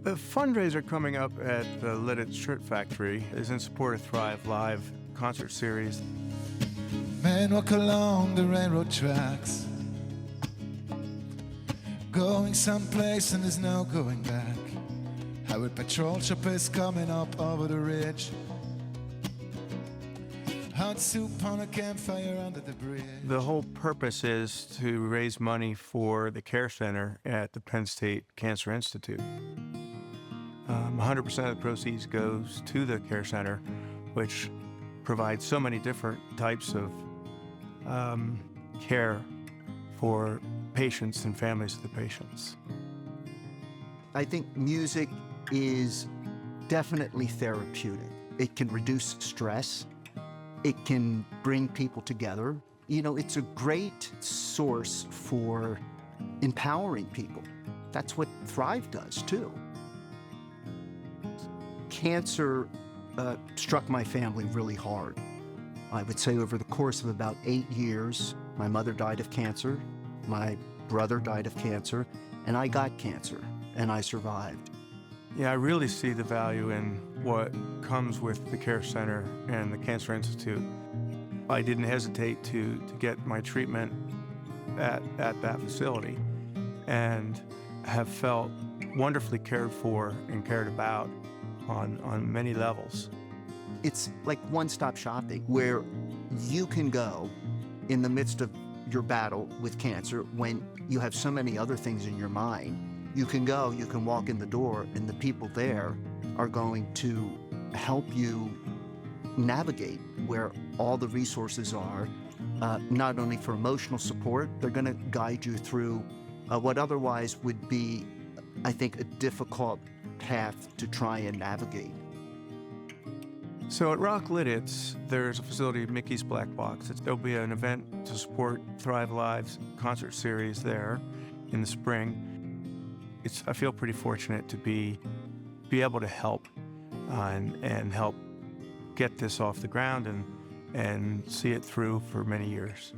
The fundraiser coming up at the Lititz Shirt Factory is in support of Thrive Live concert series. Men walk along the railroad tracks, going someplace and there's no going back. Highway patrol choppers coming up over the ridge. Hot soup on a campfire under the bridge. The whole purpose is to raise money for the care center at the Penn State Cancer Institute. 100% of the proceeds goes to the care center, which provides so many different types of care for patients and families of the patients. I think music is definitely therapeutic. It can reduce stress. It can bring people together. You know, it's a great source for empowering people. That's what Thrive does, too. Cancer struck my family really hard. I would say over the course of about 8 years, my mother died of cancer, my brother died of cancer, and I got cancer, and I survived. Yeah, I really see the value in what comes with the care center and the Cancer Institute. I didn't hesitate to get my treatment at that facility and have felt wonderfully cared for and cared about on many levels. It's like one-stop shopping where you can go in the midst of your battle with cancer when you have so many other things in your mind. You can go, you can walk in the door, and the people there are going to help you navigate where all the resources are, not only for emotional support, they're going to guide you through what otherwise would be, I think, a difficult path to try and navigate. So at Rock Lititz, there's a facility, Milke's Black Box. There'll be an event to support Thrive Live's concert series there in the spring. I feel pretty fortunate to be able to help and help get this off the ground and see it through for many years.